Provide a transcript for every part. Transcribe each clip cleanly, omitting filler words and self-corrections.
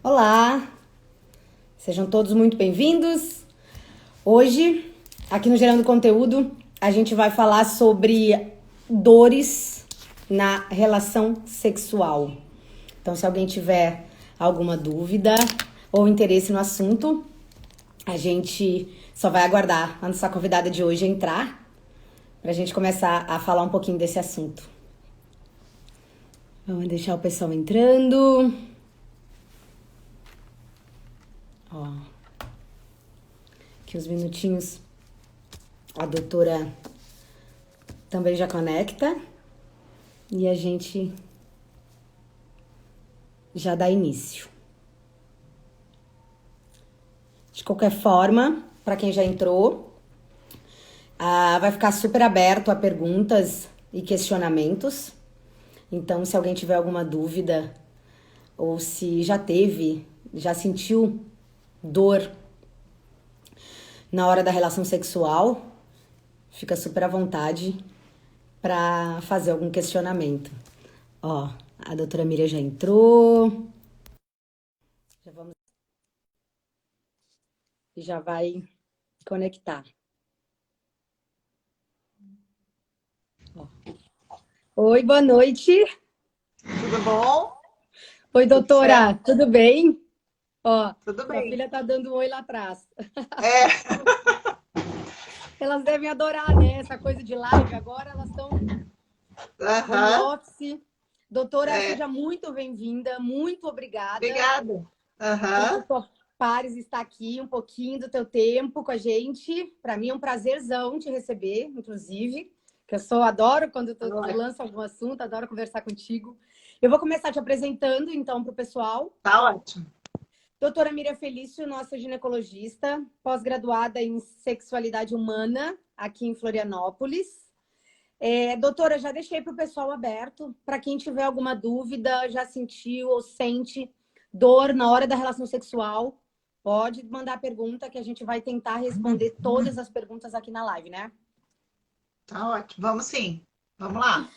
Olá, sejam todos muito bem-vindos. Hoje, aqui no Gerando Conteúdo, a gente vai falar sobre dores na relação sexual. Então, se alguém tiver alguma dúvida ou interesse no assunto, a gente só vai aguardar a nossa convidada de hoje entrar para a gente começar a falar um pouquinho desse assunto. Vamos deixar o pessoal entrando. Ó, aqui uns minutinhos a doutora também já conecta e a gente já dá início. De qualquer forma, para quem já entrou, vai ficar super aberto a perguntas e questionamentos. Então, se alguém tiver alguma dúvida ou se já sentiu dor na hora da relação sexual, fica super à vontade para fazer algum questionamento. Ó, a doutora Miriam já entrou. Já vai conectar. Ó. Oi, boa noite. Tudo bom? Oi, doutora, tudo bem? Ó, Tudo minha bem. filha tá dando um oi lá atrás. É, Elas devem adorar, né? Essa coisa de live. Agora elas estão home aham, office. Doutora, é. seja muito bem-vinda. Muito obrigada Obrigada. por tu Aham. topares estar aqui um pouquinho do teu tempo com a gente. Para mim é um prazerzão te receber, inclusive. Que eu adoro quando tu lança algum assunto, adoro conversar contigo. Eu vou começar te apresentando, então, para o pessoal. Tá ótimo. Doutora Miriam Felício, nossa ginecologista, pós-graduada em sexualidade humana, aqui em Florianópolis. Doutora, já deixei para o pessoal aberto. Para quem tiver alguma dúvida, já sentiu ou sente dor na hora da relação sexual, pode mandar pergunta que a gente vai tentar responder todas as perguntas aqui na live, né? Tá ótimo. Vamos sim. Vamos lá.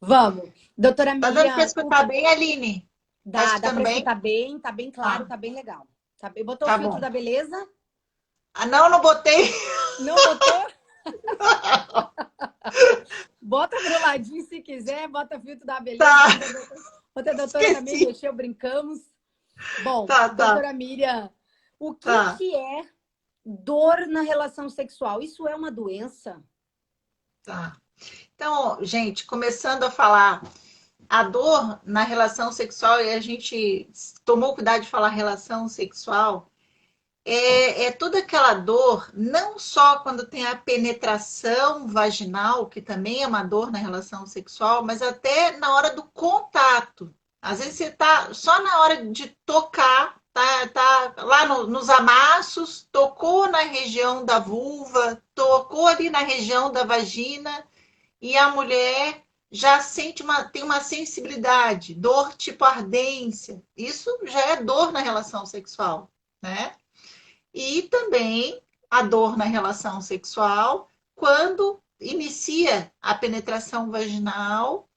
Vamos. Doutora Tá dando para Miriam, escutar bem, Aline? Tá dá escutando para bem? escutar bem, tá bem claro, Tá. tá bem legal. Tá bem. Botou o Tá filtro bom. da beleza? Ah, não botei. Não botou? Bota pro ladinho se quiser, bota filtro da beleza. Tá. Ontem a doutora também Esqueci. mexeu, brincamos. Bom, Tá. doutora Miriam, o que Tá. que é dor na relação sexual? Isso é uma doença? Tá. Então, gente, começando a falar a dor na relação sexual, e a gente tomou cuidado de falar relação sexual. É toda aquela dor, não só quando tem a penetração vaginal, que também é uma dor na relação sexual, mas até na hora do contato. Às vezes você tá só na hora de tocar, tá lá nos amassos, tocou na região da vulva, tocou ali na região da vagina, e a mulher já tem uma sensibilidade, dor tipo ardência. Isso já é dor na relação sexual, né? E também a dor na relação sexual quando inicia a penetração vaginal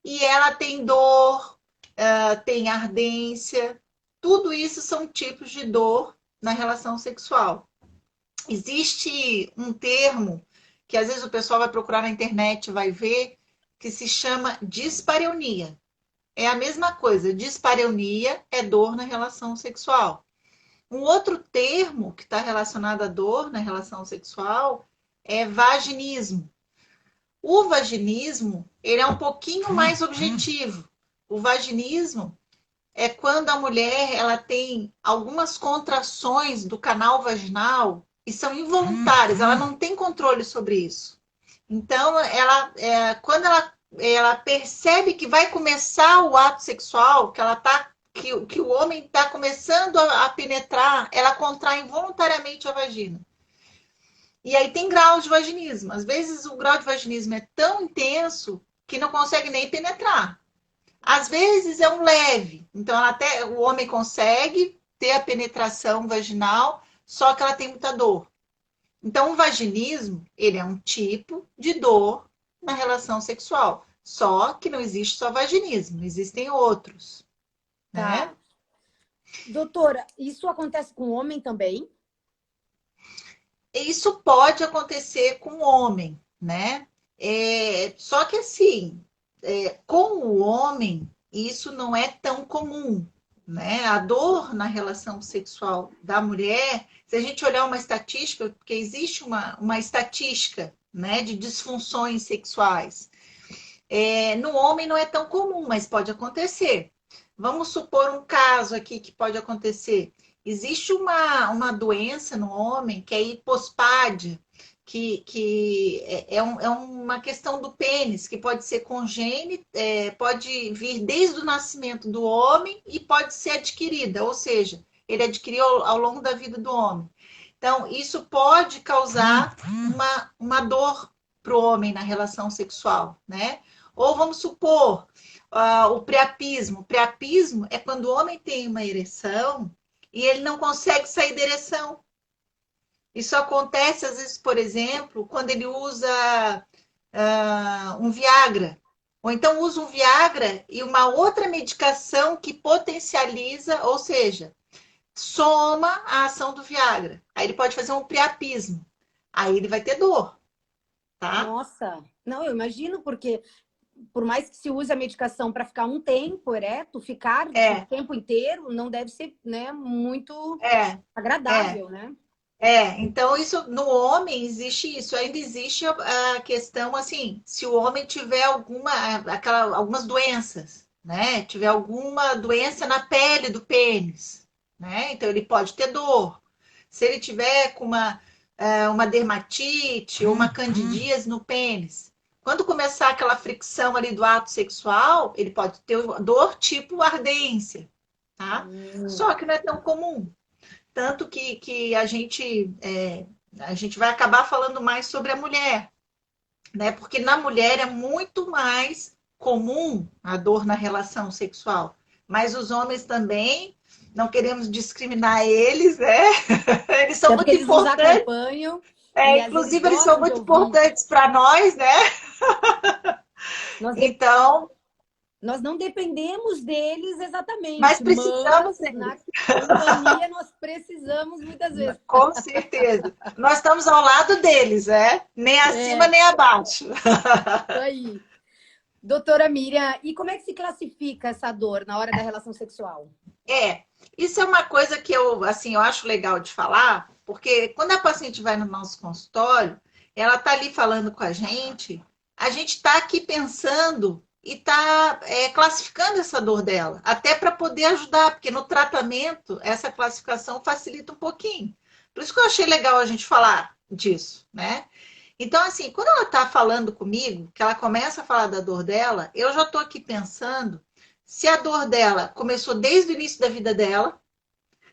e ela tem dor, tem ardência. Tudo isso são tipos de dor na relação sexual. Existe um termo que às vezes o pessoal vai procurar na internet, vai ver, que se chama dispareunia. É a mesma coisa, dispareunia é dor na relação sexual. Um outro termo que está relacionado à dor na relação sexual é vaginismo. O vaginismo, ele é um pouquinho mais objetivo. O vaginismo é quando a mulher ela tem algumas contrações do canal vaginal e são involuntárias, ela não tem controle sobre isso. Então, quando ela percebe que vai começar o ato sexual, que o homem está começando a penetrar, ela contrai involuntariamente a vagina. E aí tem graus de vaginismo. Às vezes o grau de vaginismo é tão intenso que não consegue nem penetrar. Às vezes é um leve, então até o homem consegue ter a penetração vaginal, só que ela tem muita dor. Então o vaginismo, ele é um tipo de dor na relação sexual. Só que não existe só vaginismo, existem outros, né? Tá. Doutora, isso acontece com o homem também? Isso pode acontecer com o homem, né? Só que assim, com o homem, isso não é tão comum, né? A dor na relação sexual da mulher, se a gente olhar uma estatística, porque existe uma estatística, né, de disfunções sexuais. No homem não é tão comum, mas pode acontecer. Vamos supor um caso aqui que pode acontecer. Existe uma doença no homem que é hipospádia, que é uma questão do pênis, que pode ser congênita, pode vir desde o nascimento do homem e pode ser adquirida, ou seja, ele adquiriu ao longo da vida do homem. Então, isso pode causar uma dor para o homem na relação sexual, né? Ou vamos supor, o priapismo. O priapismo é quando o homem tem uma ereção e ele não consegue sair da ereção. Isso acontece, às vezes, por exemplo, quando ele usa um Viagra. Ou então usa um Viagra e uma outra medicação que potencializa, ou seja, soma a ação do Viagra. Aí ele pode fazer um priapismo. Aí ele vai ter dor, tá? Nossa, não, eu imagino, porque por mais que se use a medicação para ficar um tempo ereto, ficar o É, tempo inteiro não deve ser, né, muito é, é. agradável, né? Então isso no homem existe isso, ainda existe a questão assim, se o homem tiver algumas doenças, né? Tiver alguma doença na pele do pênis, né? Então ele pode ter dor. Se ele tiver com uma dermatite ou uma candidíase no pênis, quando começar aquela fricção ali do ato sexual, ele pode ter dor tipo ardência, tá? Só que não é tão comum. Tanto que a gente vai acabar falando mais sobre a mulher, né? Porque na mulher é muito mais comum a dor na relação sexual. Mas os homens também, não queremos discriminar eles, né? Eles são Até porque muito eles nos importantes. acompanham e às vezes Inclusive, eles são gostam de muito ouvir. importantes para nós, né? Nós, Então, nós não dependemos deles mas exatamente, precisamos mas deles. na companhia nós precisamos muitas vezes. Com certeza. Nós estamos ao lado deles, né? Nem acima, É, nem abaixo. isso aí. Doutora Miriam, e como é que se classifica essa dor na hora da relação sexual? É, isso é uma coisa que assim, eu acho legal de falar, porque quando a paciente vai no nosso consultório, ela está ali falando com a gente está aqui pensando e está classificando essa dor dela, até para poder ajudar, porque no tratamento essa classificação facilita um pouquinho. Por isso que eu achei legal a gente falar disso, né? Então, assim, quando ela está falando comigo, que ela começa a falar da dor dela, eu já estou aqui pensando se a dor dela começou desde o início da vida dela,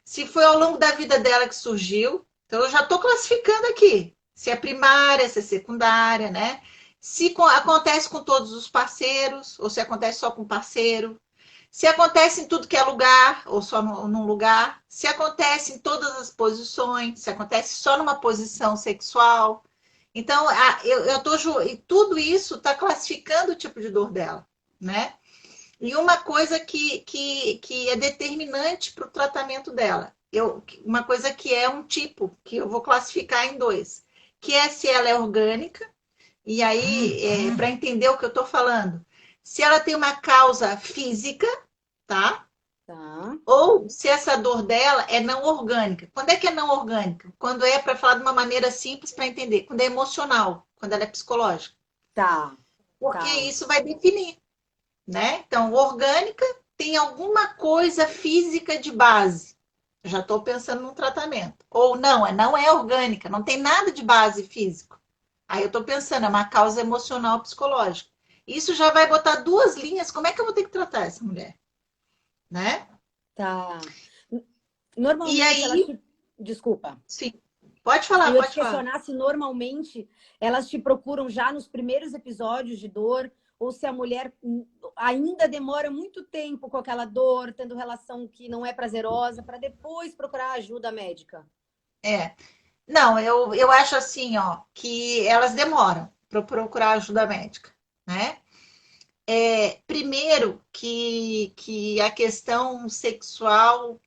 se foi ao longo da vida dela que surgiu. Então, eu já estou classificando aqui. Se é primária, se é secundária, né? Se acontece com todos os parceiros, ou se acontece só com o parceiro. Se acontece em tudo que é lugar, ou só num lugar. Se acontece em todas as posições, se acontece só numa posição sexual. Então, e tudo isso está classificando o tipo de dor dela, né? E uma coisa que é determinante para o tratamento dela, uma coisa que é um tipo, que eu vou classificar em dois, que é se ela é orgânica, e aí, para entender o que eu estou falando, se ela tem uma causa física, tá? Tá, Ou se essa dor dela é não orgânica. Quando é que é não orgânica? Quando é, para falar de uma maneira simples para entender, quando é emocional, quando ela é psicológica. tá, Porque tá. isso vai definir, né? Então, orgânica tem alguma coisa física de base. Já estou pensando num tratamento. Ou não é orgânica, não tem nada de base físico. Aí eu estou pensando, é uma causa emocional psicológica. Isso já vai botar duas linhas. Como é que eu vou ter que tratar essa mulher, né? Tá. E Normalmente elas aí, te... Desculpa. sim, pode falar, Eu ia te pode falar. questionar se normalmente elas te procuram já nos primeiros episódios de dor ou se a mulher ainda demora muito tempo com aquela dor, tendo relação que não é prazerosa, para depois procurar ajuda médica. É. Não, eu acho assim, ó, que elas demoram para procurar ajuda médica, né? Primeiro que a questão sexual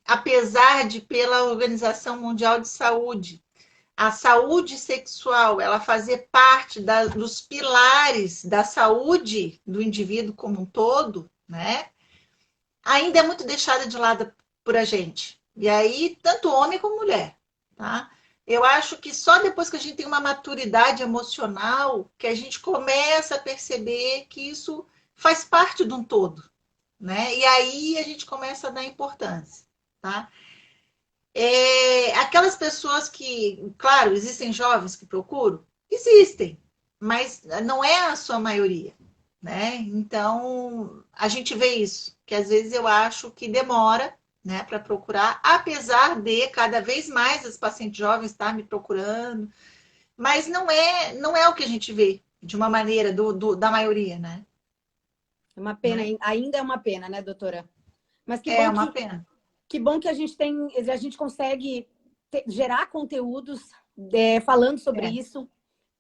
apesar de pela Organização Mundial de Saúde, a saúde sexual, ela fazer parte dos pilares da saúde do indivíduo como um todo, né? Ainda é muito deixada de lado por a gente. E aí, tanto homem como mulher, tá? Eu acho que só depois que a gente tem uma maturidade emocional que a gente começa a perceber que isso faz parte de um todo, né? E aí a gente começa a dar importância, tá? Aquelas pessoas que, claro, existem jovens que procuram, existem, mas não é a sua maioria, né? Então, a gente vê isso, que às vezes eu acho que demora, né, para procurar, apesar de cada vez mais as pacientes jovens estar me procurando, mas não é o que a gente vê de uma maneira da maioria, né? É uma pena, Né? ainda é uma pena, né, doutora? Mas É uma pena. que bom que a gente consegue gerar conteúdos falando sobre É. isso,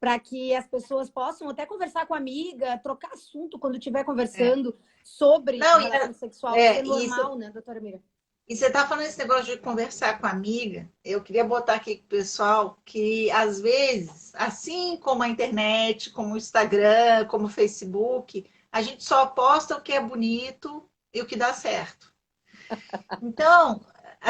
para que as pessoas possam até conversar com a amiga, trocar assunto quando estiver É. conversando sobre a Não, relação sexual, ser isso. normal, né, doutora Mira? E você está falando esse negócio de conversar com a amiga. Eu queria botar aqui para o pessoal que, às vezes, assim como a internet, como o Instagram, como o Facebook, a gente só posta o que é bonito e o que dá certo. Então,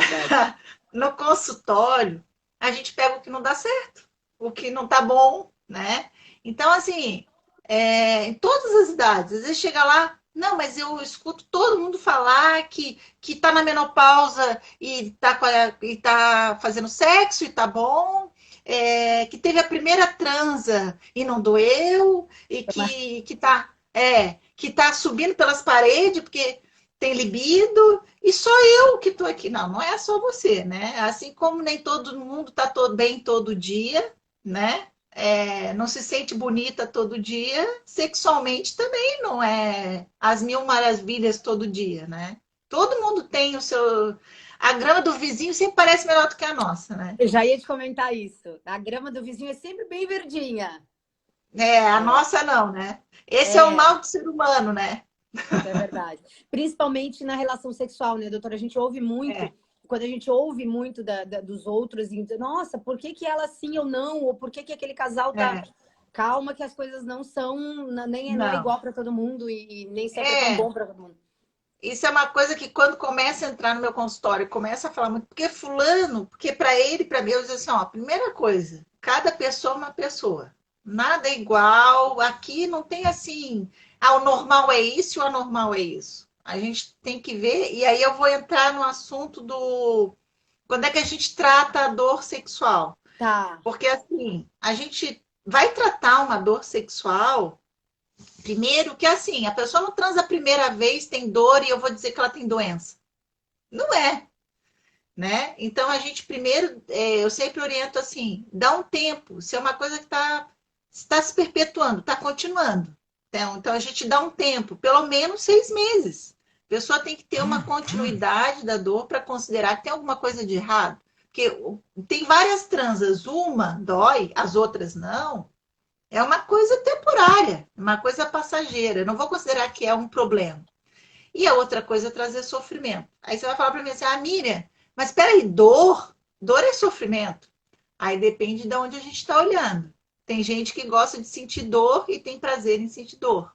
Verdade. no consultório, a gente pega o que não dá certo, o que não tá bom, né? Então, assim, em todas as idades, às vezes chega lá, não, mas eu escuto todo mundo falar que tá na menopausa e tá fazendo sexo e tá bom, que teve a primeira transa e não doeu, e que tá subindo pelas paredes porque tem libido, e só eu que estou aqui. Não, não é só você, né? Assim como nem todo mundo está todo bem todo dia, né? Não se sente bonita todo dia, sexualmente também não é as mil maravilhas todo dia, né? Todo mundo tem o seu. A grama do vizinho sempre parece melhor do que a nossa, né? Eu já ia te comentar isso. A grama do vizinho é sempre bem verdinha. A É, nossa não, né? Esse é o é, mal do ser humano, né? isso é verdade. Principalmente na relação sexual, né, doutora? A gente ouve muito, É, quando a gente ouve muito dos outros, e nossa, por que que ela sim ou não? Ou por que que aquele casal tá. é, Calma, que as coisas não são, nem não é não. igual para todo mundo e nem sempre é tão É, bom para todo mundo. isso é uma coisa que quando começa a entrar no meu consultório, começa a falar muito, porque fulano, porque para ele, para mim, eu digo assim, ó, primeira coisa, cada pessoa é uma pessoa. Nada é igual, aqui não tem assim, o normal é isso e o anormal é isso. A gente tem que ver, e aí eu vou entrar no assunto do quando é que a gente trata a dor sexual. Tá, Porque assim, a gente vai tratar uma dor sexual. Primeiro, que assim, a pessoa não transa a primeira vez, tem dor e eu vou dizer que ela tem doença. Não é, né? Então a gente primeiro, eu sempre oriento assim, dá um tempo. Se é uma coisa que está se perpetuando, está continuando. Então a gente dá um tempo, pelo menos 6 meses. A pessoa tem que ter uma continuidade da dor para considerar que tem alguma coisa de errado. Porque tem várias transas, uma dói, as outras não. É uma coisa temporária, uma coisa passageira. Eu não vou considerar que é um problema. E a outra coisa é trazer sofrimento. Aí você vai falar para mim assim, Miriam, mas espera aí, dor? Dor é sofrimento? Aí depende de onde a gente está olhando. Tem gente que gosta de sentir dor e tem prazer em sentir dor.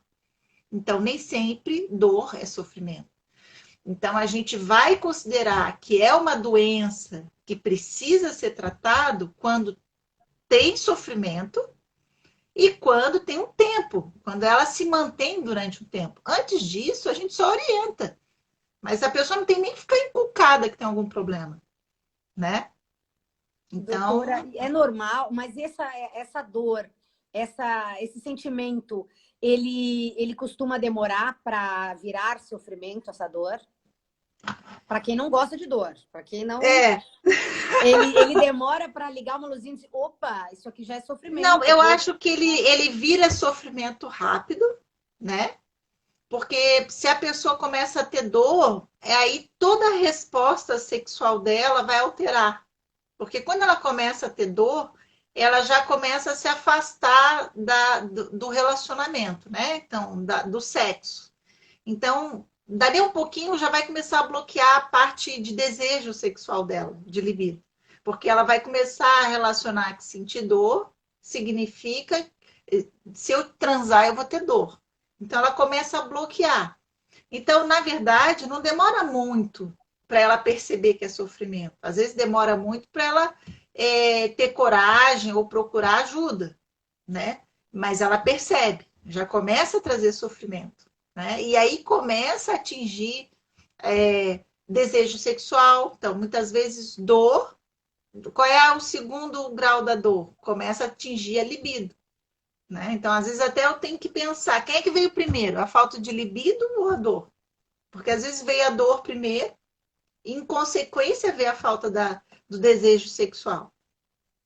Então, nem sempre dor é sofrimento. Então, a gente vai considerar que é uma doença que precisa ser tratado quando tem sofrimento e quando tem um tempo, quando ela se mantém durante um tempo. Antes disso, a gente só orienta. Mas a pessoa não tem nem que ficar inculcada que tem algum problema, né? doutora, Então, é normal, mas essa dor, esse sentimento, ele costuma demorar para virar sofrimento, essa dor? Para quem não gosta de dor, para quem não. é, Ele demora para ligar uma luzinha e dizer, opa, isso aqui já é não, sofrimento. eu acho que ele vira sofrimento rápido, né? Porque se a pessoa começa a ter dor, aí toda a resposta sexual dela vai alterar. Porque quando ela começa a ter dor, ela já começa a se afastar do relacionamento, né? Então, do sexo. Então, dali um pouquinho já vai começar a bloquear a parte de desejo sexual dela, de libido. Porque ela vai começar a relacionar que sentir dor significa se eu transar eu vou ter dor. Então ela começa a bloquear. Então, na verdade, não demora muito para ela perceber que é sofrimento. Às vezes demora muito para ela ter coragem ou procurar ajuda, né? Mas ela percebe, já começa a trazer sofrimento, né? E aí começa a atingir desejo sexual. Então, muitas vezes, dor. Qual é o segundo grau da dor? Começa a atingir a libido, né? Então, às vezes, até eu tenho que pensar, quem é que veio primeiro? A falta de libido ou a dor? Porque às vezes veio a dor primeiro, e em consequência veio a falta do desejo sexual.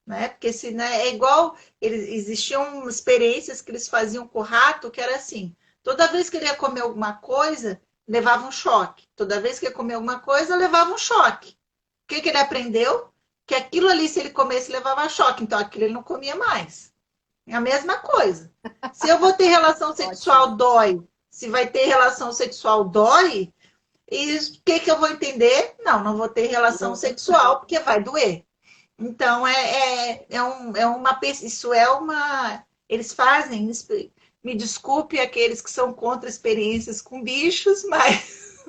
Né? Porque se, né, é igual, existiam experiências que eles faziam com o rato, que era assim, toda vez que ele ia comer alguma coisa, levava um choque. Toda vez que ia comer alguma coisa, levava um choque. O que ele aprendeu? Que aquilo ali, se ele comesse, levava choque. Então, aquilo ele não comia mais. É a mesma coisa. Se eu vou ter relação Ótimo. sexual, dói. Se vai ter relação sexual, dói. E o que eu vou entender? Não, não vou ter relação Não. sexual, porque vai doer. Então, isso é uma. Eles fazem, me desculpe aqueles que são contra experiências com bichos, mas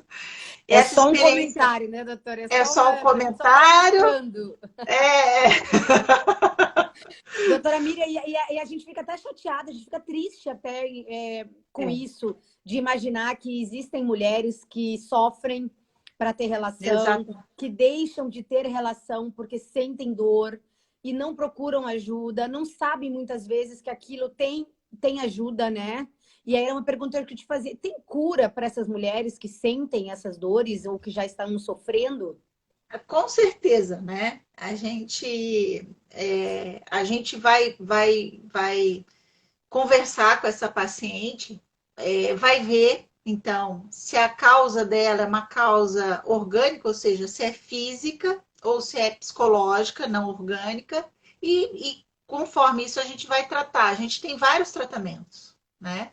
É essa só um experiência comentário, né, doutora? é só um A gente só está comentário. ilustrando. É, Doutora Miriam, e a gente fica até chateada, a gente fica triste até com é, isso, de imaginar que existem mulheres que sofrem para ter relação, exato. que deixam de ter relação porque sentem dor e não procuram ajuda, não sabem muitas vezes que aquilo tem ajuda, né? E aí era uma pergunta que eu te fazia: tem cura para essas mulheres que sentem essas dores ou que já estão sofrendo? Com certeza, né? A gente vai conversar com essa paciente, vai ver, então, se a causa dela é uma causa orgânica, ou seja, se é física ou se é psicológica, não orgânica, e conforme isso a gente vai tratar. A gente tem vários tratamentos, né?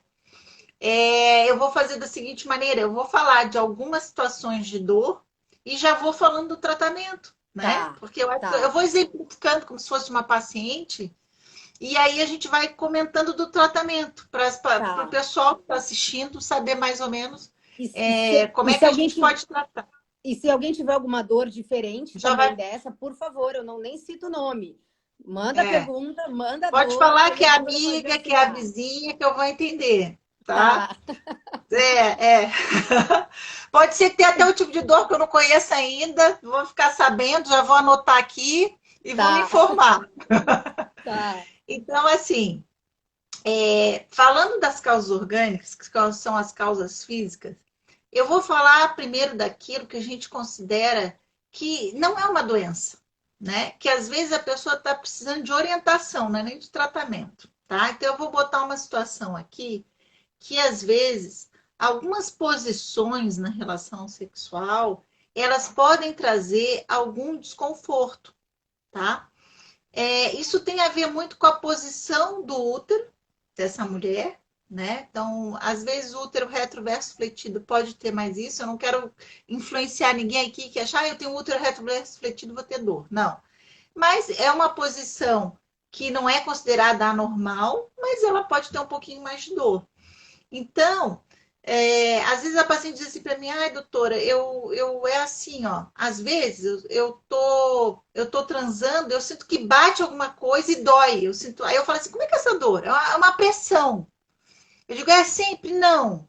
Eu vou fazer da seguinte maneira: eu vou falar de algumas situações de dor e já vou falando do tratamento, né? Tá, Porque eu tá, vou exemplificando como se fosse uma paciente e aí a gente vai comentando do tratamento para o tá. pessoal que está assistindo saber mais ou menos E se, como e é se que a alguém gente tiver, pode tratar. e se alguém tiver alguma dor diferente Já também vai, dessa, por favor, eu não nem cito o nome. Manda a é, pergunta, manda a pode dor, que falar aí que a é doutora pode amiga, que é a auxiliar. vizinha, que eu vou entender, tá? Tá, É. Pode ser que tenha até um tipo de dor que eu não conheço ainda, vou ficar sabendo, já vou anotar aqui e vou me tá, informar. tá. Então, assim, falando das causas orgânicas, que são as causas físicas, eu vou falar primeiro daquilo que a gente considera que não é uma doença, né? Que às vezes a pessoa está precisando de orientação, não é nem de tratamento, tá? Então eu vou botar uma situação aqui que às vezes algumas posições na relação sexual elas podem trazer algum desconforto, tá? Isso tem a ver muito com a posição do útero dessa mulher, né? Então, às vezes o útero retroverso fletido pode ter mais isso. Eu não quero influenciar ninguém aqui que achar, eu tenho útero retroverso fletido, vou ter dor. Não. Mas é uma posição que não é considerada anormal, mas ela pode ter um pouquinho mais de dor. Então, às vezes a paciente diz assim para mim: ai, doutora, eu é assim, ó. Às vezes eu tô transando, eu sinto que bate alguma coisa e dói. Eu sinto, aí eu falo assim: como é que é essa dor? É uma pressão. Eu digo: é sempre? Não.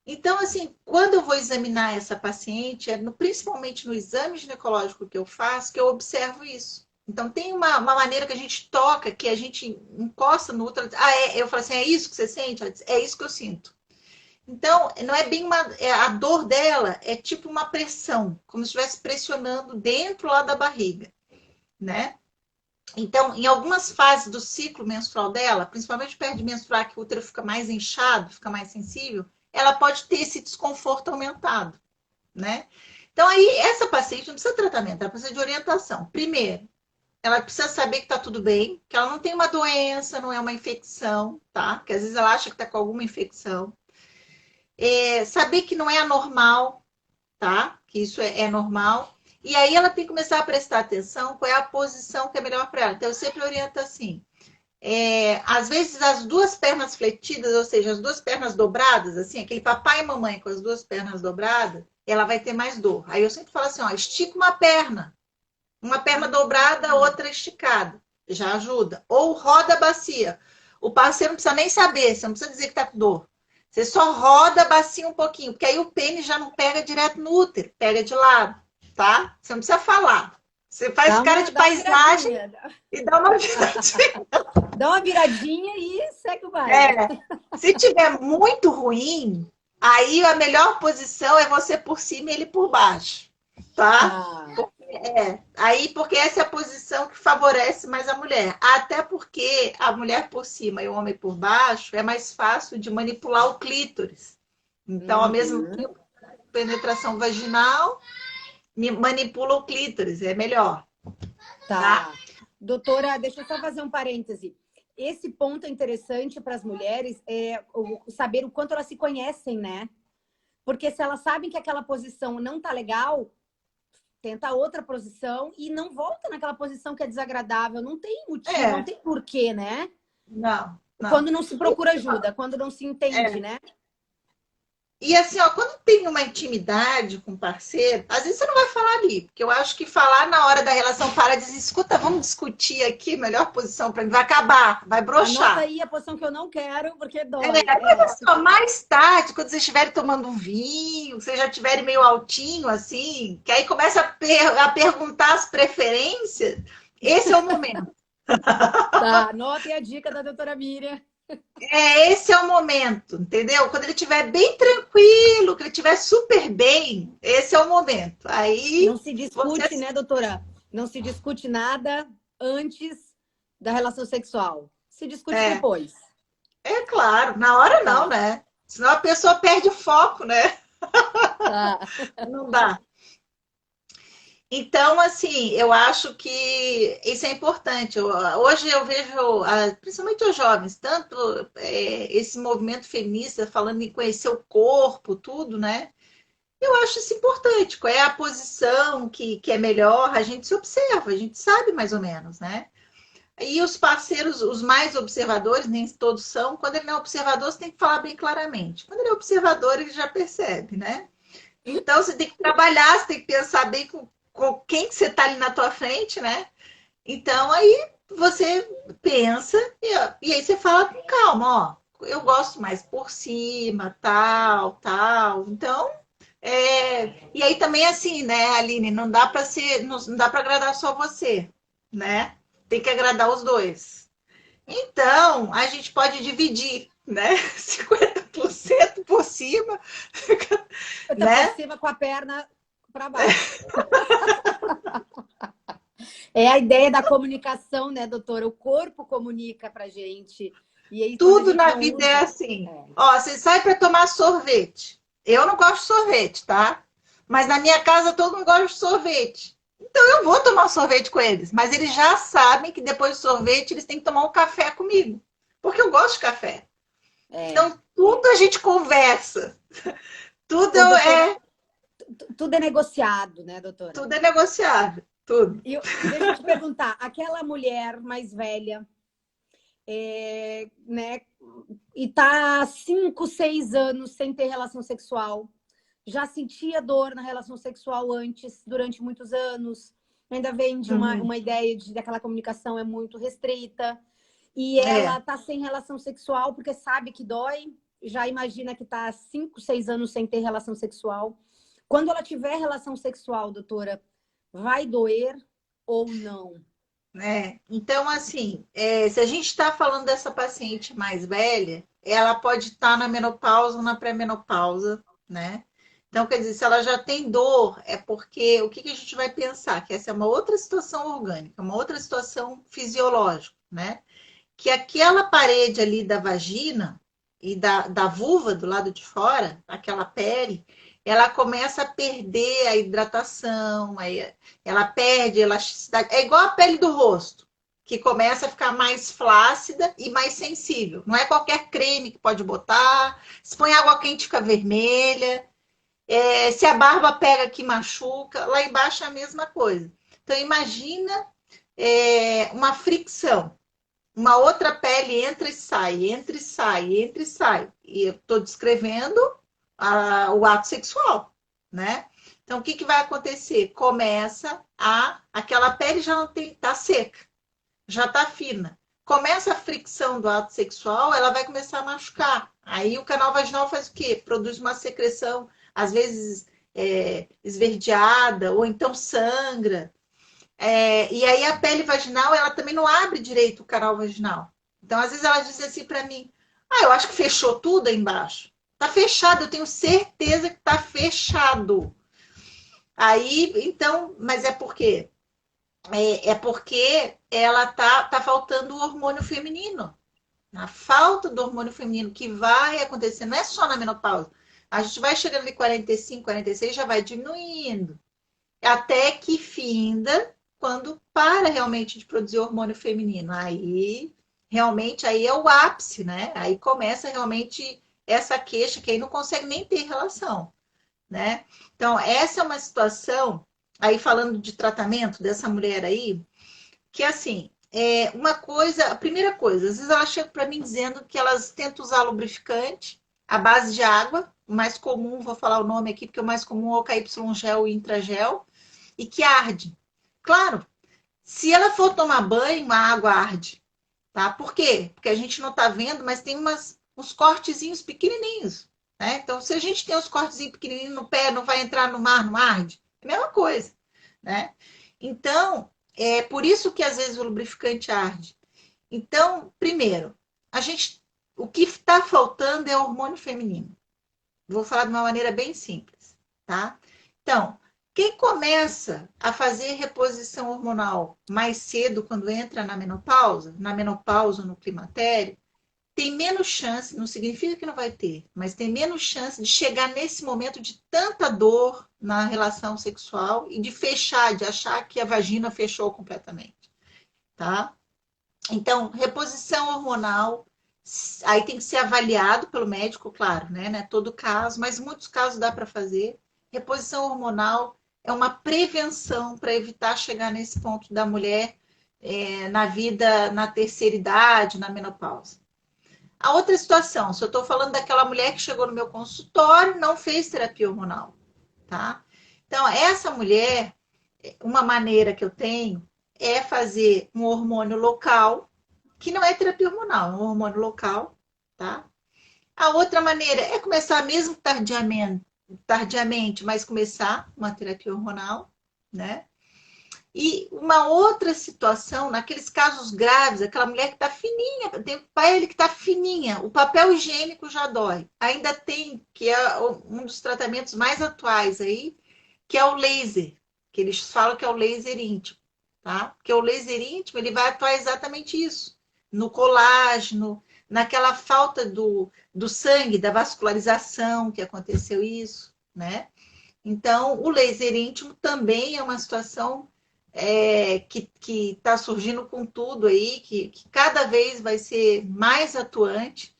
Então, assim, quando eu vou examinar essa paciente, principalmente no exame ginecológico que eu faço, que eu observo isso. Então, tem uma maneira que a gente toca, que a gente encosta no útero. Eu falo assim: é isso que você sente? Ela diz, é isso que eu sinto. Então, não é bem a dor dela é tipo uma pressão, como se estivesse pressionando dentro lá da barriga, né? Então, em algumas fases do ciclo menstrual dela, principalmente perto de menstruar, que o útero fica mais inchado, fica mais sensível, ela pode ter esse desconforto aumentado, né? Então, aí, essa paciente não precisa de tratamento, ela precisa de orientação. Primeiro, ela precisa saber que está tudo bem, que ela não tem uma doença, não é uma infecção, tá? Porque às vezes ela acha que está com alguma infecção. saber que não é anormal, tá? Que isso é normal. E aí ela tem que começar a prestar atenção qual é a posição que é melhor para ela. Então eu sempre oriento assim. Às vezes as duas pernas fletidas, ou seja, as duas pernas dobradas, assim, aquele papai e mamãe com as duas pernas dobradas, ela vai ter mais dor. Aí eu sempre falo assim, ó, estica uma perna dobrada, outra esticada, já ajuda. Ou roda a bacia. O parceiro não precisa nem saber, você não precisa dizer que tá com dor. Você só roda a bacia um pouquinho, porque aí o pênis já não pega direto no útero, pega de lado, tá? Você não precisa falar. Você faz cara de Dá uma paisagem viradinha. e dá uma viradinha. Dá uma viradinha e segue o baile. É, se tiver muito ruim, aí a melhor posição é você por cima e ele por baixo, tá? Tá. Aí porque essa é a posição que favorece mais a mulher. Até porque a mulher por cima e o homem por baixo é mais fácil de manipular o clítoris. Então, ao mesmo Uhum. tempo, penetração vaginal manipula o clítoris, é melhor, tá? Tá. Doutora, deixa eu só fazer um parêntese. Esse ponto é interessante para as mulheres, saber o quanto elas se conhecem, né? Porque se elas sabem que aquela posição não tá legal, tenta outra posição e não volta naquela posição que é desagradável. Não tem motivo, não É, tem porquê, né? não, não. Quando não se procura ajuda, quando não se entende, né? E assim, ó, quando tem uma intimidade com o parceiro, às vezes você não vai falar ali, porque eu acho que falar na hora da relação para dizer, escuta, vamos discutir aqui, melhor posição para mim, vai acabar, vai Anota broxar. aí a posição que eu não quero, porque dói. Mas assim, ó, mais tarde, quando vocês estiverem tomando um vinho, vocês já estiverem meio altinho, assim, que aí começa a perguntar as preferências, esse é o momento. Tá, anotem a dica da doutora Miriam. Esse é o momento, entendeu? Quando ele estiver bem tranquilo, que ele estiver super bem, esse é o momento. Não Aí se discute, você. né, doutora? Não se discute nada antes da relação sexual. Se discute É, depois. é claro, na hora não, Tá, né? Senão a pessoa perde o foco, né? tá. Não dá. Então, assim, eu acho que isso é importante. Hoje eu vejo, principalmente os jovens, tanto esse movimento feminista falando em conhecer o corpo, tudo, né? Eu acho isso importante. Qual é a posição que é melhor? A gente se observa, a gente sabe mais ou menos, né? E os parceiros, os mais observadores, nem todos são, quando ele não é observador, você tem que falar bem claramente. Quando ele é observador, ele já percebe, né? Então você tem que trabalhar, você tem que pensar bem com quem que você está ali na tua frente, né? Então aí você pensa e aí você fala com calma, ó. Eu gosto mais por cima, tal, tal. Então, e aí também assim, né, Aline, não dá para ser, não dá para agradar só você, né? Tem que agradar os dois. Então, a gente pode dividir, né? 50% por cima, Tá por né? cima com a perna para baixo. É a ideia da comunicação, né, doutora? O corpo comunica pra gente. E aí, quando a Tudo gente na não vida é usa. assim. Ó, você sai para tomar sorvete. Eu não gosto de sorvete, tá? Mas na minha casa todo mundo gosta de sorvete. Então eu vou tomar sorvete com eles. Mas eles já sabem que depois do sorvete eles têm que tomar um café comigo. Porque eu gosto de café. É. Então tudo a gente conversa. Tudo Ô, doutora, é, tudo é negociado, né, doutora? tudo é negociável. Tudo. Deixa eu te perguntar, aquela mulher mais velha, né, e tá há 5, 6 anos sem ter relação sexual, já sentia dor na relação sexual antes, durante muitos anos, ainda vem de Uhum. uma ideia de que aquela comunicação é muito restrita, e É. ela tá sem relação sexual porque sabe que dói, já imagina que tá há 5, 6 anos sem ter relação sexual. Quando ela tiver relação sexual, doutora, vai doer ou não? Então, assim, se a gente está falando dessa paciente mais velha, ela pode estar na menopausa ou na pré-menopausa, né? Então, quer dizer, se ela já tem dor, é porque o que que a gente vai pensar? Que essa é uma outra situação orgânica, uma outra situação fisiológica, né? Que aquela parede ali da vagina e da vulva do lado de fora, aquela pele, ela começa a perder a hidratação, aí ela perde a elasticidade. É igual a pele do rosto. que começa a ficar mais flácida e mais sensível. Não é qualquer creme que pode botar. Se põe água quente, fica vermelha. Se a barba pega que machuca, lá embaixo é a mesma coisa. Então, imagina uma fricção. Uma outra pele entra e sai, entra e sai, entra e sai. E eu estou descrevendo o ato sexual, né? Então, o que vai acontecer? Começa aquela pele já não está seca, já está fina. Começa a fricção do ato sexual, ela vai começar a machucar. Aí o canal vaginal faz o quê? Produz uma secreção, às vezes esverdeada, ou então sangra. E aí a pele vaginal, ela também não abre direito o canal vaginal. Então, às vezes ela diz assim para mim, eu acho que fechou tudo aí embaixo. Tá fechado, eu tenho certeza que tá fechado. Aí, então, mas é por quê? É porque ela tá faltando o hormônio feminino. A falta do hormônio feminino que vai acontecer, não é só na menopausa. A gente vai chegando ali 45, 46, já vai diminuindo. Até que finda quando para realmente de produzir hormônio feminino. Aí, realmente, aí é o ápice, né? Aí começa realmente essa queixa que aí não consegue nem ter relação, né? Então, essa é uma situação, aí falando de tratamento dessa mulher aí, que assim, a primeira coisa, às vezes ela chega para mim dizendo que elas tentam usar lubrificante à base de água, o mais comum, vou falar o nome aqui, porque o mais comum é o KY gel e intragel, e que arde. Claro, se ela for tomar banho, a água arde, tá? Por quê? Porque a gente não tá vendo, mas tem uns cortezinhos pequenininhos, né? Então, se a gente tem uns cortezinhos pequenininhos no pé, não vai entrar no mar, não arde? É a mesma coisa, né? Então, é por isso que às vezes o lubrificante arde. Então, primeiro, o que está faltando é hormônio feminino. Vou falar de uma maneira bem simples, tá? Então, quem começa a fazer reposição hormonal mais cedo, quando entra na menopausa ou no climatério, tem menos chance, não significa que não vai ter, mas tem menos chance de chegar nesse momento de tanta dor na relação sexual e de fechar, de achar que a vagina fechou completamente, tá? Então, reposição hormonal, aí tem que ser avaliado pelo médico, claro, né? Não é todo caso, mas muitos casos dá para fazer. Reposição hormonal é uma prevenção para evitar chegar nesse ponto da mulher na vida, na terceira idade, na menopausa. A outra situação, se eu estou falando daquela mulher que chegou no meu consultório e não fez terapia hormonal, tá? Então, essa mulher, uma maneira que eu tenho é fazer um hormônio local, que não é terapia hormonal, é um hormônio local, tá? A outra maneira é começar mesmo tardiamente, mas começar uma terapia hormonal, né? E uma outra situação, naqueles casos graves, aquela mulher que está fininha, tem pele que está fininha, o papel higiênico já dói. Ainda tem, que é um dos tratamentos mais atuais aí, que é o laser, que eles falam que é o laser íntimo, tá? Porque o laser íntimo, ele vai atuar exatamente isso, no colágeno, naquela falta do sangue, da vascularização que aconteceu isso, né? Então, o laser íntimo também é uma situação que está surgindo com tudo aí, que cada vez vai ser mais atuante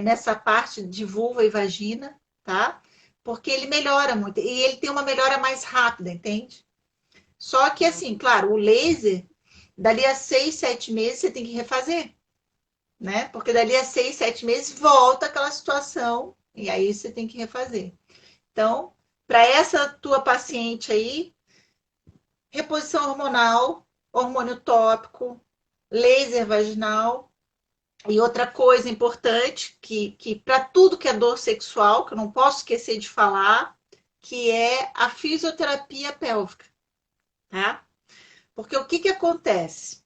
nessa parte de vulva e vagina, tá? Porque ele melhora muito, e ele tem uma melhora mais rápida, entende? Só que, assim, claro, o laser, dali a 6, 7 meses, você tem que refazer, né? Porque dali a 6, 7 meses, volta aquela situação, e aí você tem que refazer. Então, para essa tua paciente aí, reposição hormonal, hormônio tópico, laser vaginal. E outra coisa importante, que para tudo que é dor sexual, que eu não posso esquecer de falar, que é a fisioterapia pélvica, tá? Porque o que acontece?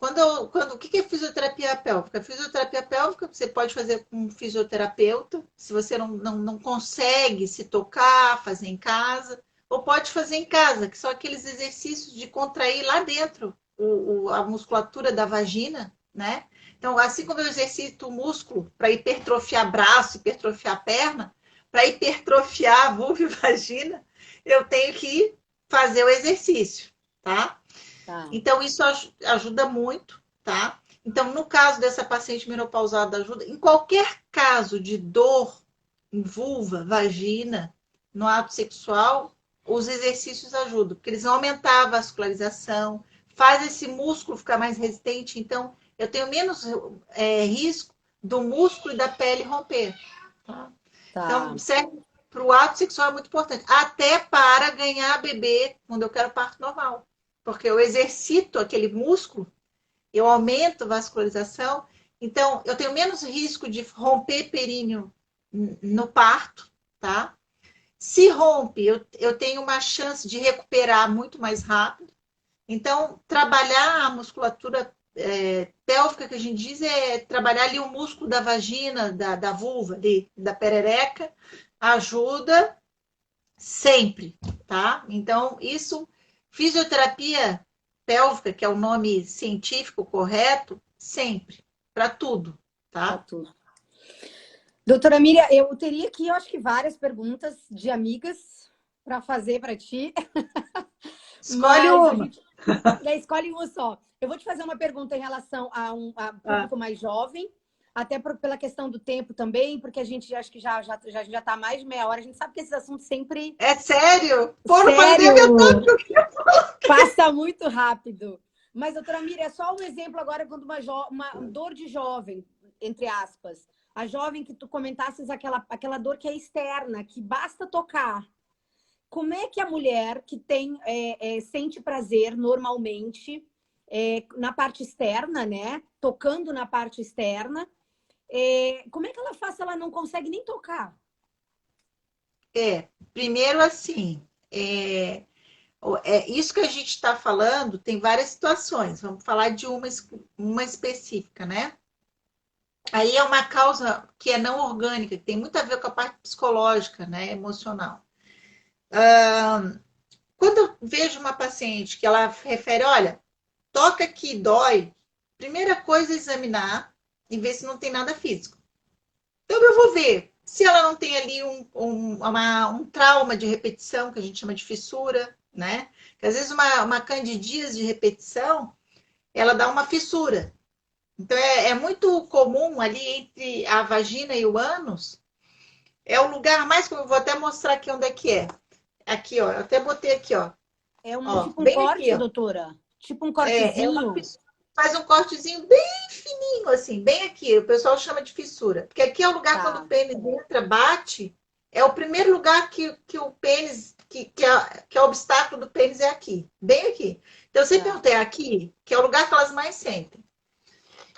O que é fisioterapia pélvica? Fisioterapia pélvica você pode fazer com um fisioterapeuta, se você não consegue se tocar, fazer em casa, ou pode fazer em casa, que são aqueles exercícios de contrair lá dentro a musculatura da vagina, né? Então, assim como eu exercito o músculo para hipertrofiar braço, hipertrofiar perna, para hipertrofiar vulva e vagina, eu tenho que fazer o exercício, tá? Tá. Então, isso ajuda muito. tá? Então, no caso dessa paciente menopausada, ajuda. Em qualquer caso de dor em vulva, vagina, no ato sexual, os exercícios ajudam, porque eles vão aumentar a vascularização, faz esse músculo ficar mais resistente, então eu tenho menos risco do músculo e da pele romper. Tá? Tá. Então, serve para o ato sexual é muito importante, até para ganhar bebê quando eu quero parto normal, porque eu exercito aquele músculo, eu aumento a vascularização, então eu tenho menos risco de romper períneo no parto, tá? Se rompe, eu tenho uma chance de recuperar muito mais rápido. Então, trabalhar a musculatura pélvica, que a gente diz, é trabalhar ali o músculo da vagina, da vulva, ali, da perereca, ajuda sempre, tá? Então, isso, fisioterapia pélvica, que é o nome científico correto, sempre, para tudo, Pra tá? tudo. Doutora Miriam, eu teria aqui, eu acho que várias perguntas de amigas para fazer para ti, Escolhe mas a uma. gente escolhe uma só. Eu vou te fazer uma pergunta em relação a Ah, público mais jovem, até pela questão do tempo também, porque a gente acho que já está mais de meia hora. A gente sabe que esses assuntos sempre, é sério? Pô, não faz nem a metade sério, do que eu passa muito rápido. Mas, doutora Miriam, é só um exemplo agora quando uma dor de jovem, entre aspas. A jovem que tu comentasses aquela dor que é externa, que basta tocar. Como é que a mulher que tem sente prazer normalmente na parte externa, né? Tocando na parte externa, como é que ela faz se ela não consegue nem tocar? Primeiro assim, isso que a gente está falando tem várias situações. Vamos falar de uma específica, né? Aí é uma causa que é não orgânica, que tem muito a ver com a parte psicológica, né? Emocional. Quando eu vejo uma paciente que ela refere, olha, toca que dói, primeira coisa é examinar e ver se não tem nada físico. Então eu vou ver se ela não tem ali um trauma de repetição, que a gente chama de fissura, né? Que às vezes uma candidíase de repetição, ela dá uma fissura. Então é muito comum ali entre a vagina e o ânus, é o lugar mais comum, eu vou até mostrar aqui onde é que é. Aqui, ó, eu até botei aqui, ó. É Ó, tipo um bem aqui, corte, ó. doutora? Tipo um É uma cortezinho? fissura, faz um cortezinho bem fininho, assim, bem aqui. O pessoal chama de fissura. Porque aqui é o lugar quando o Tá, pênis entra, bate, é o primeiro lugar que o pênis, que é o obstáculo do pênis é aqui, bem aqui. Então, eu sempre tá. perguntei aqui, que é o lugar que elas mais sentem.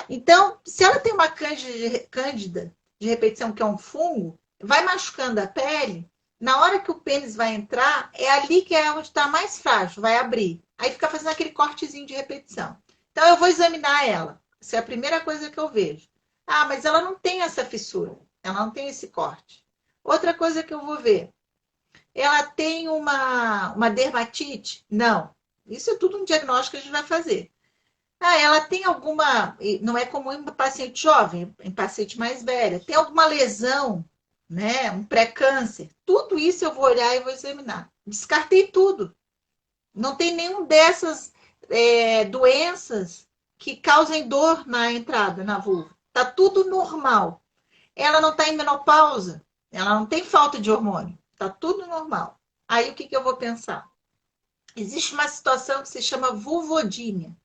Então, se ela tem uma cândida de repetição, que é um fungo, vai machucando a pele, na hora que o pênis vai entrar, é ali que é onde está mais frágil, vai abrir. Aí fica fazendo aquele cortezinho de repetição. Então, eu vou examinar ela. Essa é a primeira coisa que eu vejo. Ah, mas ela não tem essa fissura, ela não tem esse corte. Outra coisa que eu vou ver, ela tem uma dermatite? Não. Isso é tudo um diagnóstico que a gente vai fazer. Ah, ela tem alguma, não é comum em paciente jovem, em paciente mais velha, tem alguma lesão, né? Um pré-câncer. Tudo isso eu vou olhar e vou examinar. Descartei tudo. Não tem nenhum dessas doenças que causem dor na entrada, na vulva. Tá tudo normal. Ela não está em menopausa, ela não tem falta de hormônio. Tá tudo normal. Aí o que eu vou pensar? Existe uma situação que se chama vulvodínia,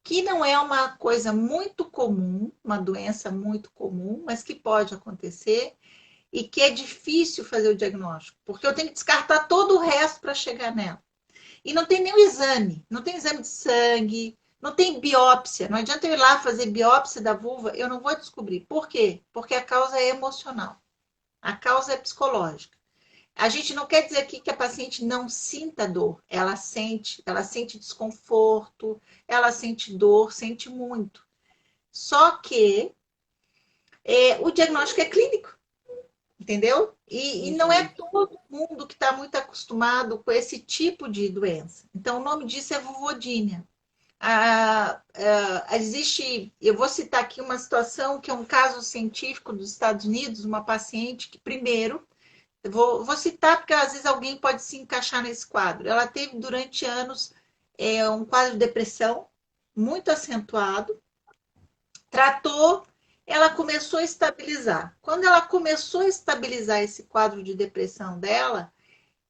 que não é uma coisa muito comum, uma doença muito comum, mas que pode acontecer e que é difícil fazer o diagnóstico, porque eu tenho que descartar todo o resto para chegar nela. E não tem nenhum exame, não tem exame de sangue, não tem biópsia. Não adianta eu ir lá fazer biópsia da vulva, eu não vou descobrir. Por quê? Porque a causa é emocional, a causa é psicológica. A gente não quer dizer aqui que a paciente não sinta dor. Ela sente desconforto, ela sente dor, sente muito. Só que o diagnóstico é clínico, entendeu? E não é Entendi. todo mundo que está muito acostumado com esse tipo de doença. Então, o nome disso é vulvodínia. Existe, eu vou citar aqui uma situação que é um caso científico dos Estados Unidos, uma paciente que, primeiro, vou citar porque às vezes alguém pode se encaixar nesse quadro. Ela teve durante anos um quadro de depressão muito acentuado, Tratou, ela começou a estabilizar. Quando ela começou a estabilizar esse quadro de depressão dela,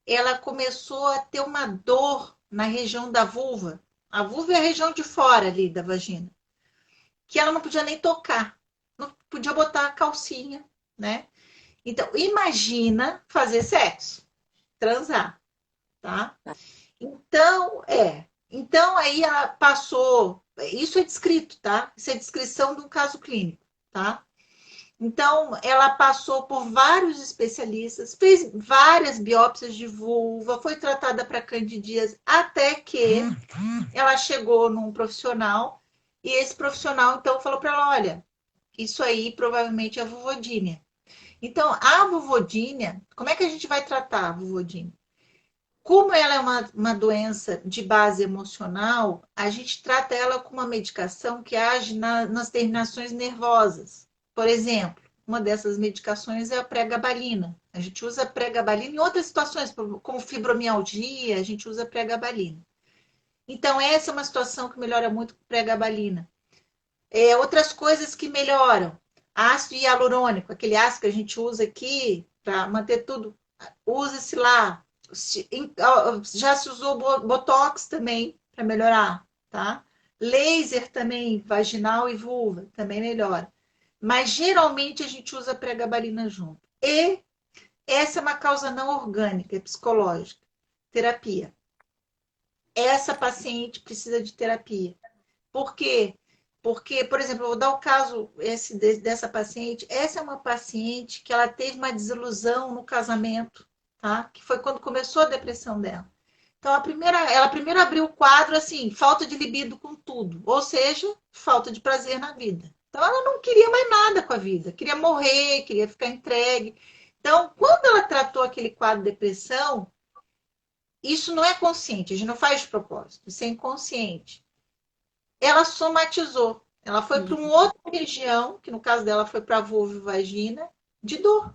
ela começou a ter uma dor na região da vulva. A vulva é a região de fora ali da vagina, que ela não podia nem tocar, não podia botar a calcinha, né? Então, imagina fazer sexo, transar, tá? Então aí ela passou, isso é descrito, tá? Isso é descrição de um caso clínico, tá? Então, ela passou por vários especialistas, fez várias biópsias de vulva, foi tratada para candidíase, até que ela chegou num profissional, e esse profissional, então, falou para ela, olha, isso aí provavelmente é vulvodínia. Então, a vulvodínia, como é que a gente vai tratar a vulvodínia? Como ela é uma doença de base emocional, a gente trata ela com uma medicação que age nas terminações nervosas. Por exemplo, uma dessas medicações é a pregabalina. A gente usa pregabalina em outras situações, como fibromialgia, a gente usa pregabalina. Então, essa é uma situação que melhora muito com pregabalina. Outras coisas que melhoram. Ácido hialurônico, aquele ácido que a gente usa aqui para manter tudo, usa-se lá. Já se usou botox também para melhorar, tá? Laser também, vaginal e vulva, também melhora. Mas geralmente a gente usa pregabalina junto. E essa é uma causa não orgânica, é psicológica. Terapia. Essa paciente precisa de terapia. Por quê? Porque, por exemplo, eu vou dar o caso dessa paciente. Essa é uma paciente que ela teve uma desilusão no casamento, tá? Que foi quando começou a depressão dela. Então, ela primeiro abriu o quadro assim, falta de libido com tudo, ou seja, falta de prazer na vida. Então, ela não queria mais nada com a vida, queria morrer, queria ficar entregue. Então, quando ela tratou aquele quadro de depressão, isso não é consciente, a gente não faz de propósito, isso é inconsciente. Ela somatizou. Ela foi para uma outra região, que no caso dela foi para a vulva e vagina, de dor.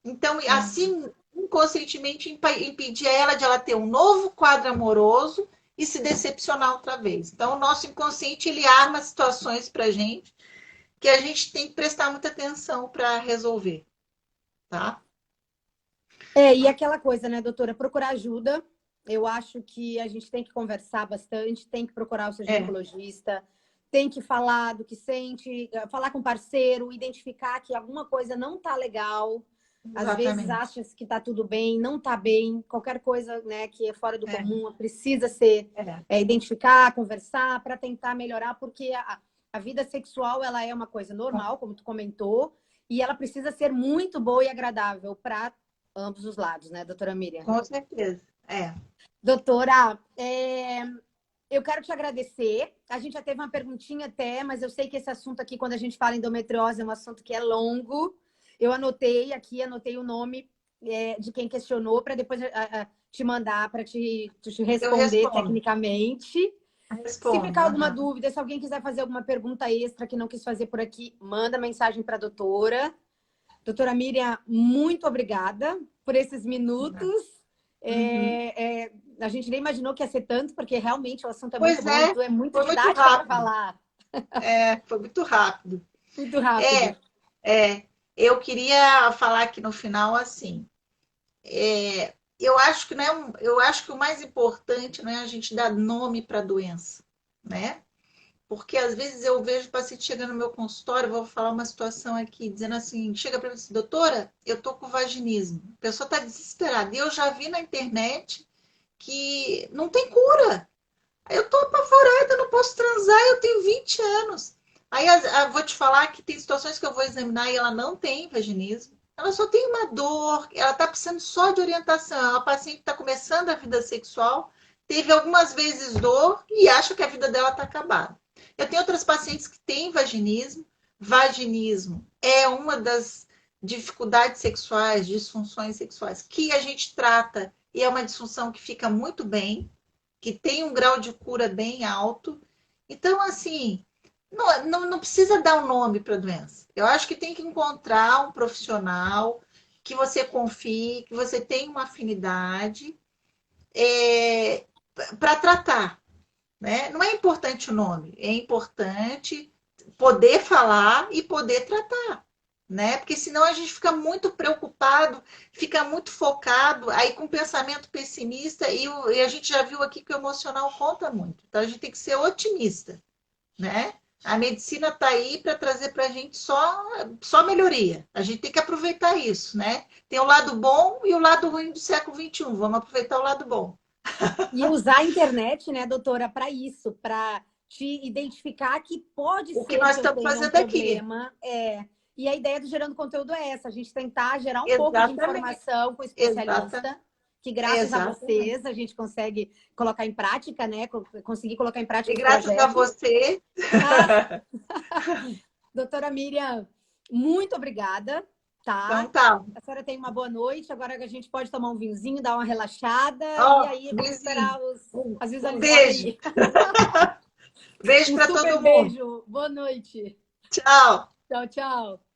Então, assim, inconscientemente impedia ela de ela ter um novo quadro amoroso e se decepcionar outra vez. Então, o nosso inconsciente, ele arma situações para a gente que a gente tem que prestar muita atenção para resolver, tá? E aquela coisa, né, doutora? Procurar ajuda. Eu acho que a gente tem que conversar bastante, tem que procurar o seu ginecologista, tem que falar do que sente, falar com o parceiro, identificar que alguma coisa não tá legal. Às vezes acha que tá tudo bem, não tá bem. Qualquer coisa, né, que é fora do comum precisa ser identificar, conversar para tentar melhorar, porque a vida sexual ela é uma coisa normal, como tu comentou, e ela precisa ser muito boa e agradável para ambos os lados, né, doutora Miriam? Com certeza, Doutora, eu quero te agradecer. A gente já teve uma perguntinha até, mas eu sei que esse assunto aqui, quando a gente fala em endometriose, é um assunto que é longo. Eu anotei o nome de quem questionou para depois te mandar para te responder tecnicamente. Se ficar alguma dúvida, se alguém quiser fazer alguma pergunta extra que não quis fazer por aqui, manda mensagem para a doutora. Doutora Miriam, muito obrigada por esses minutos. A gente nem imaginou que ia ser tanto, porque realmente o assunto é muito bom, é muito didático para falar. Foi muito rápido. Muito rápido. Eu queria falar aqui no final assim. Eu acho que eu acho que o mais importante não é a gente dar nome para a doença, né? Porque às vezes eu vejo o paciente chegando no meu consultório, vou falar uma situação aqui, dizendo assim, chega para mim assim, doutora, eu tô com vaginismo. A pessoa está desesperada. E eu já vi na internet que não tem cura. Eu tô apavorada, não posso transar, eu tenho 20 anos. Aí vou te falar que tem situações que eu vou examinar e ela não tem vaginismo. Ela só tem uma dor, ela está precisando só de orientação. É uma paciente que está começando a vida sexual, teve algumas vezes dor e acha que a vida dela está acabada. Eu tenho outras pacientes que têm vaginismo. Vaginismo é uma das dificuldades sexuais, disfunções sexuais, que a gente trata e é uma disfunção que fica muito bem, que tem um grau de cura bem alto. Então, assim, não precisa dar um nome para a doença. Eu acho que tem que encontrar um profissional que você confie, que você tenha uma afinidade para tratar. Né? Não é importante o nome, é importante poder falar e poder tratar, né? Porque senão a gente fica muito preocupado, fica muito focado, aí com pensamento pessimista, e a gente já viu aqui que o emocional conta muito. Então a gente tem que ser otimista, né? A medicina está aí para trazer para a gente só melhoria. A gente tem que aproveitar isso, né? Tem o lado bom e o lado ruim do século XXI. Vamos aproveitar o lado bom. E usar a internet, né, doutora, para isso, para te identificar que pode O ser que nós que eu estamos tenha um fazendo aqui. problema. E a ideia do Gerando Conteúdo é essa, a gente tentar gerar um pouco de Exatamente. informação com o especialista, que graças a vocês a gente consegue colocar em prática, né? Conseguir colocar em prática E os graças a projetos. você. Doutora Miriam, muito obrigada. Tá? Então tá. A senhora tem uma boa noite. Agora a gente pode tomar um vinhozinho, dar uma relaxada. Oh, e aí vamos esperar as visualizações. Beijo. Beijo para todo mundo. Beijo. Boa noite. Tchau. Tchau, tchau.